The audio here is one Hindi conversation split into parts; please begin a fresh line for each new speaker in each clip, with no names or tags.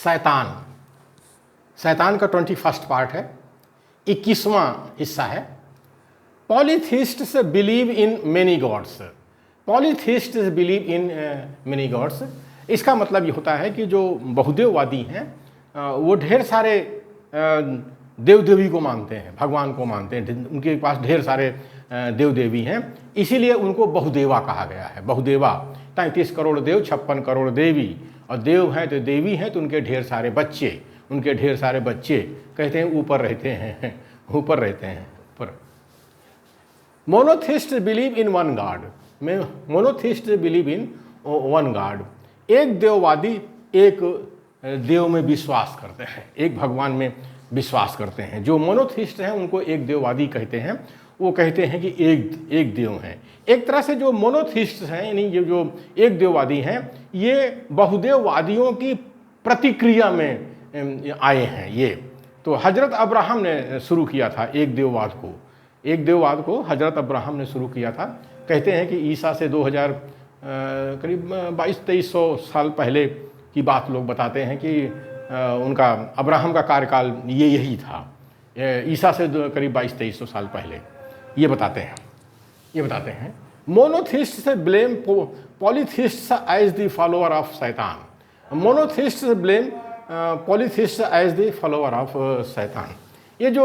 शैतान, शैतान का 21st पार्ट है, 21वां हिस्सा है। Polytheists believe in many gods, polytheists believe in many gods. इसका मतलब ये होता है कि जो बहुदेववादी हैं वो ढेर सारे देव देवी को मानते हैं, भगवान को मानते हैं, उनके पास ढेर सारे देव देवी हैं, इसीलिए उनको बहुदेवा कहा गया है। बहुदेवा, 33 करोड़ देव 56 करोड़ देवी, और देव हैं तो देवी हैं तो उनके ढेर सारे बच्चे, उनके ढेर सारे बच्चे कहते हैं ऊपर रहते हैं, ऊपर रहते हैं ऊपर। Monotheist believe in one God, monotheist believe in one God. एक देववादी एक देव में विश्वास करते हैं, एक भगवान में विश्वास करते हैं। जो मोनोथिस्ट हैं उनको एक देववादी कहते हैं, वो कहते हैं कि एक देव हैं। एक तरह से जो मोनोथिस्ट हैं यानी ये जो एक देववादी हैं ये बहुदेववादियों की प्रतिक्रिया में आए हैं। ये तो हजरत अब्राहम ने शुरू किया था एक देववाद को, एक देववाद को हजरत अब्राहम ने शुरू किया था। कहते हैं कि ईसा से 2000 करीब 2200-2300 साल पहले की बात लोग बताते हैं कि उनका अब्राहम का कार्यकाल यही था, ईसा से करीब 2200-2300 साल पहले, ये बताते हैं। मोनोथिस्ट से blame polytheist as the follower of शैतान, monotheist blame polytheist as the follower of शैतान। ये जो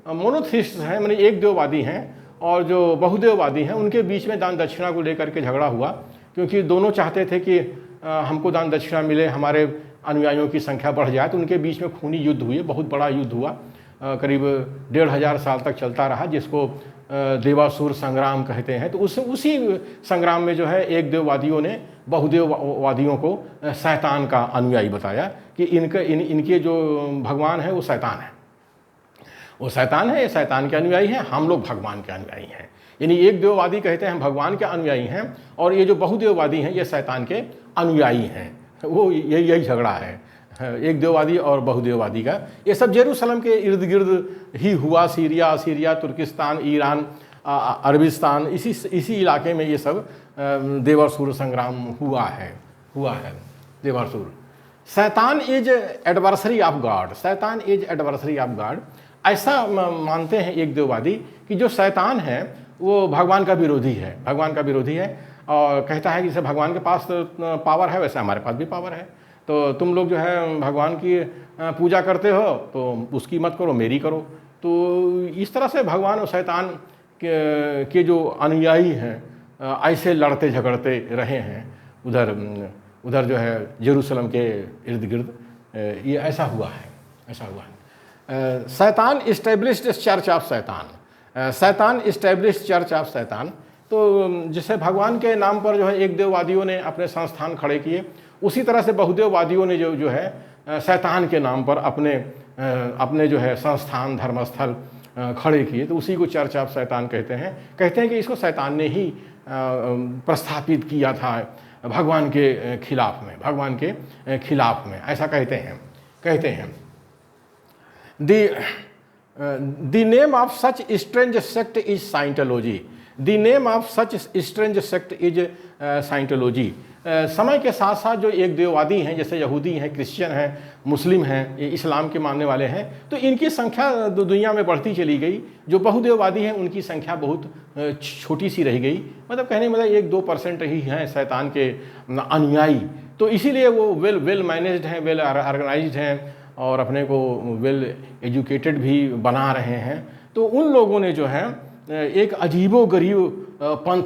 मोनोथिस्ट हैं माने एक देववादी हैं और जो बहुदेववादी हैं उनके बीच में दान दक्षिणा को लेकर के झगड़ा हुआ, क्योंकि दोनों चाहते थे कि हमको दान दक्षिणा मिले, हमारे अनुयायियों की संख्या बढ़ जाए। तो उनके बीच में खूनी युद्ध हुए, बहुत बड़ा युद्ध हुआ, करीब 1500 साल तक चलता रहा, जिसको देवासुर संग्राम कहते हैं। तो उसी संग्राम में जो है एक देववादियों ने बहुदेववादियों को शैतान का अनुयायी बताया कि इनके जो भगवान है वो शैतान है, वो शैतान है, ये शैतान के अनुयायी हैं, हम लोग भगवान के अनुयायी हैं। यानी एक देववादी कहते हैं हम भगवान के अनुयायी हैं और ये जो बहुदेववादी हैं ये शैतान के अनुयायी हैं। वो यही झगड़ा है एक देववादी और बहुदेववादी का। ये सब जेरूसलम के इर्द गिर्द ही हुआ, सीरिया, तुर्किस्तान, ईरान, अरबिस्तान, इसी इलाके में ये सब देवासुर संग्राम हुआ है देवासुर। शैतान इज एडवर्सरी ऑफ गॉड, शैतान इज एडवर्सरी ऑफ गॉड। ऐसा मानते हैं एक देववादी कि जो शैतान है वो भगवान का विरोधी है, भगवान का विरोधी है, और कहता है कि जैसे भगवान के पास पावर है वैसे हमारे पास भी पावर है, तो तुम लोग जो है भगवान की पूजा करते हो तो उसकी मत करो, मेरी करो। तो इस तरह से भगवान और शैतान के जो अनुयायी हैं ऐसे लड़ते झगड़ते रहे हैं उधर जो है जेरूसलम के इर्द गिर्द। ये ऐसा हुआ है। शैतान इस्टेब्लिश्ड चर्च ऑफ शैतान, शैतान इस्टेब्लिश्ड चर्च ऑफ शैतान। तो जिसे भगवान के नाम पर जो है एक देववादियों ने अपने संस्थान खड़े किए, उसी तरह से बहुदेववादियों ने जो है शैतान के नाम पर अपने जो है संस्थान धर्मस्थल खड़े किए। तो उसी को चर्च ऑफ शैतान कहते हैं कि इसको शैतान ने ही प्रस्थापित किया था भगवान के खिलाफ में, ऐसा कहते हैं। The name of such strange sect is Scientology. The name of such strange sect is Scientology. समय के साथ साथ जो एक देववादी हैं, जैसे यहूदी हैं, क्रिश्चियन हैं, मुस्लिम हैं, ये इस्लाम के मानने वाले हैं, तो इनकी संख्या दुनिया में बढ़ती चली गई। जो बहुदेववादी हैं उनकी संख्या बहुत छोटी सी रह गई, मतलब कहने मतलब 1-2% ही हैं शैतान के अनुयायी। तो इसीलिए वो वेल मैनेज्ड हैं, वेल ऑर्गेनाइज्ड हैं और अपने को वेल एजुकेटेड भी बना रहे हैं। तो उन लोगों ने जो है एक अजीबोगरीब पंथ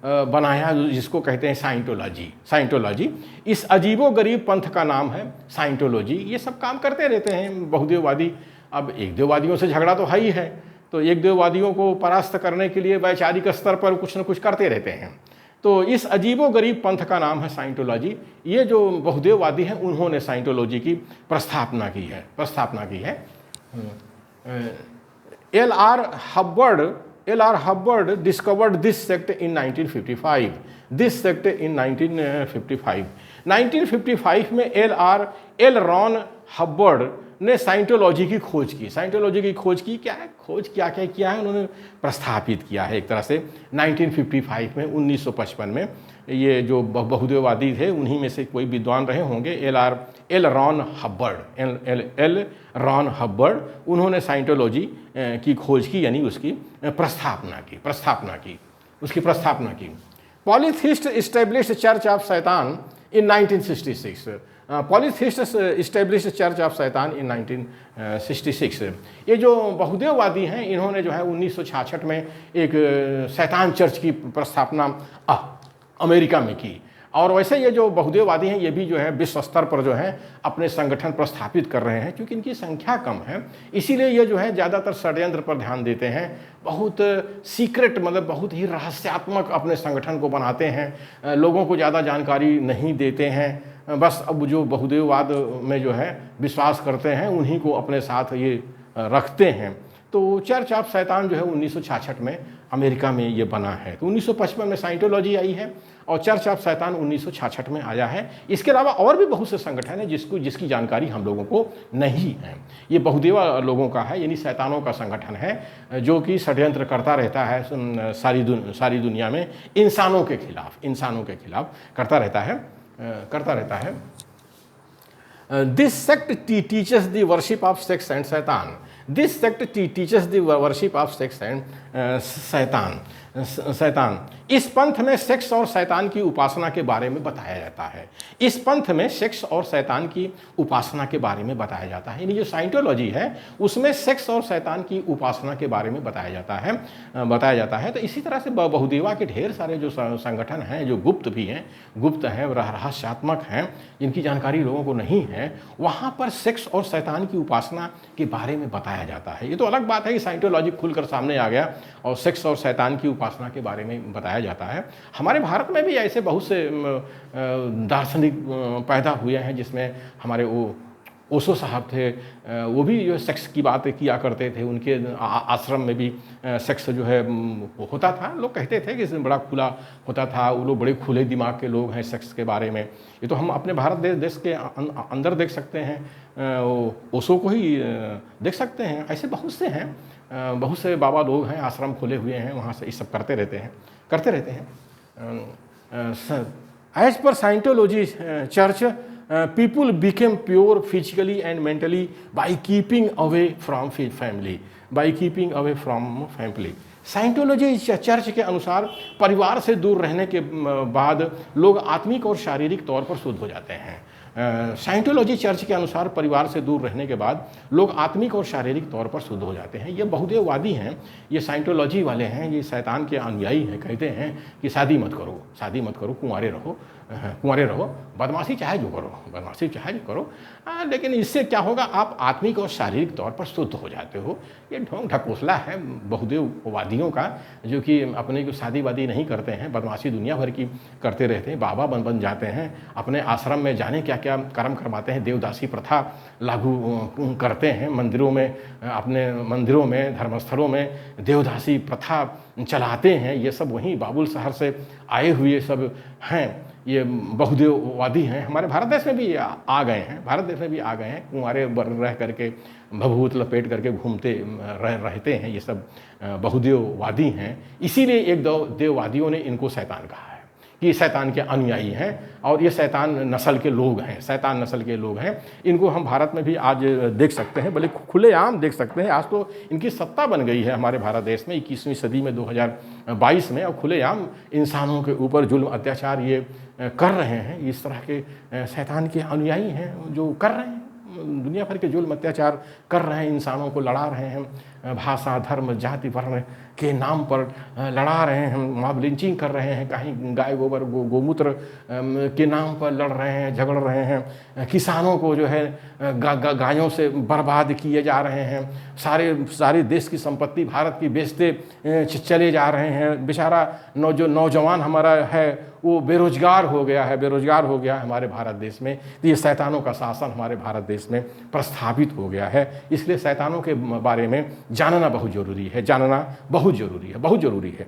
बनाया जिसको कहते हैं साइंटोलॉजी। इस अजीबोगरीब पंथ का नाम है साइंटोलॉजी। ये सब काम करते रहते हैं बहुदेववादी। अब एक देववादियों से झगड़ा तो है ही है, तो एक देववादियों को परास्त करने के लिए वैचारिक स्तर पर कुछ न कुछ करते रहते हैं। तो इस अजीबोगरीब पंथ का नाम है साइंटोलॉजी। ये जो बहुदेववादी हैं उन्होंने साइंटोलॉजी की प्रस्थापना की है। L.R. Hubbard discovered this sect in 1955. 1955 में L. Ron Hubbard ने साइंटोलॉजी की खोज की। क्या किया है उन्होंने प्रस्थापित किया है एक तरह से 1955 में, 1955 में ये जो बहुदेववादी थे उन्हीं में से कोई विद्वान रहे होंगे, एल रॉन हब्बर्ड, एल रॉन हब्बर्ड, उन्होंने साइंटोलॉजी की खोज की, यानी उसकी प्रस्थापना की। पॉलीथिस्ट एस्टेब्लिश्ड चर्च ऑफ शैतान इन 1966। पॉलीथिस्ट एस्टेब्लिश्ड चर्च ऑफ शैतान इन 1966। ये जो बहुदेववादी हैं इन्होंने जो है 1966 में एक शैतान चर्च की प्रस्थापना अमेरिका में की। और वैसे ये जो बहुदेववादी हैं ये भी जो है विश्व स्तर पर जो है अपने संगठन प्रस्थापित कर रहे हैं। क्योंकि इनकी संख्या कम है इसीलिए ये जो है ज़्यादातर षड्यंत्र पर ध्यान देते हैं, बहुत सीक्रेट मतलब बहुत ही रहस्यात्मक अपने संगठन को बनाते हैं, लोगों को ज़्यादा जानकारी नहीं देते हैं। बस अब जो बहुदेववाद में जो है विश्वास करते हैं उन्हीं को अपने साथ ये रखते हैं। तो चर्च ऑफ शैतान जो है 1966 में अमेरिका में ये बना है। तो 1955 में साइंटोलॉजी आई है और चर्च ऑफ शैतान 1966 में आया है। इसके अलावा और भी बहुत से संगठन हैं जिसकी जानकारी हम लोगों को नहीं है। ये बहुदेवा लोगों का है, यानी शैतानों का संगठन है जो कि षड्यंत्र करता रहता है सारी दुनिया में इंसानों के खिलाफ करता रहता है। This sect teaches the worship of sex and शैतान। This sect teaches the worship of sex and शैतान। इस पंथ में सेक्स और शैतान की उपासना के बारे में बताया जाता है। इस पंथ में सेक्स और शैतान की उपासना के बारे में बताया जाता है। यानी जो साइंटोलॉजी है उसमें सेक्स और शैतान की उपासना के बारे में बताया जाता है। तो इसी तरह से बहुदेवा के ढेर सारे जो संगठन हैं जो गुप्त हैं, रहस्यात्मक हैं, जिनकी जानकारी लोगों को नहीं है, वहाँ पर सेक्स और शैतान की उपासना के बारे में बताया जाता है। ये तो अलग बात है कि साइंटोलॉजी खुलकर सामने आ गया और सेक्स और शैतान की उपासना के बारे में बताया जाता है। हमारे भारत में भी ऐसे बहुत से दार्शनिक पैदा हुए हैं जिसमें हमारे वो ओशो साहब थे, वो भी जो सेक्स की बात किया करते थे। उनके आश्रम में भी सेक्स जो है होता था। लोग कहते थे कि इसमें बड़ा खुला होता था, वो लोग बड़े खुले दिमाग के लोग हैं सेक्स के बारे में। ये तो हम अपने भारत देश के अंदर देख सकते हैं, ओशो को ही देख सकते हैं। ऐसे बहुत से हैं, बहुत से बाबा लोग हैं, आश्रम खोले हुए हैं, वहाँ से ये सब करते रहते हैं। As per Scientology church people became pure physically and mentally by keeping away from family। Scientology church के अनुसार परिवार से दूर रहने के बाद लोग आत्मिक और शारीरिक तौर पर शुद्ध हो जाते हैं। साइंटोलॉजी चर्च के अनुसार परिवार से दूर रहने के बाद लोग आत्मिक और शारीरिक तौर पर शुद्ध हो जाते हैं। ये बहुदेववादी हैं, ये साइंटोलॉजी वाले हैं, ये शैतान के अनुयायी हैं। कहते हैं कि शादी मत करो, कुंवारे रहो, बदमाशी चाहे जो करो, लेकिन इससे क्या होगा, आप आत्मिक और शारीरिक तौर पर शुद्ध हो जाते हो। ये ढोंग ढकोसला है बहुदेववादियों का, जो कि अपने को शादी वादी नहीं करते हैं, बदमाशी दुनिया भर की करते रहते हैं, बाबा बन जाते हैं, अपने आश्रम में जाने क्या क्या कर्म करवाते हैं, देवदासी प्रथा लागू करते हैं, अपने मंदिरों में धर्मस्थलों में देवदासी प्रथा चलाते हैं। ये सब वहीं बाबुल शहर से आए हुए सब हैं, ये बहुदेववादी हैं। हमारे भारत देश में भी आ गए हैं, कुंवारे रह करके भभूत लपेट करके घूमते रहते हैं। ये सब बहुदेववादी हैं। इसीलिए एक दो देववादियों ने इनको शैतान कहा है कि शैतान के अनुयायी हैं और ये शैतान नस्ल के लोग हैं। इनको हम भारत में भी आज देख सकते हैं, बल्कि खुलेआम देख सकते हैं। आज तो इनकी सत्ता बन गई है हमारे भारत देश में 21वीं सदी में 2022 में, और खुलेआम इंसानों के ऊपर जुल्म अत्याचार ये कर रहे हैं। इस तरह के शैतान के अनुयायी हैं जो कर रहे हैं, दुनिया भर के जुल्म अत्याचार कर रहे हैं, इंसानों को लड़ा रहे हैं, भाषा धर्म जाति वर्ण के नाम पर लड़ा रहे हैं, मॉब लिंचिंग कर रहे हैं, कहीं गाय गोबर गोमूत्र के नाम पर लड़ रहे हैं, झगड़ रहे हैं, किसानों को जो है गायों से बर्बाद किए जा रहे हैं, सारे देश की संपत्ति भारत की बेचते चले जा रहे हैं। बेचारा जो नौजवान हमारा है वो बेरोजगार हो गया है हमारे भारत देश में। तो ये शैतानों का शासन हमारे भारत देश में प्रस्थापित हो गया है। इसलिए शैतानों के बारे में जानना बहुत ज़रूरी है, बहुत ज़रूरी है।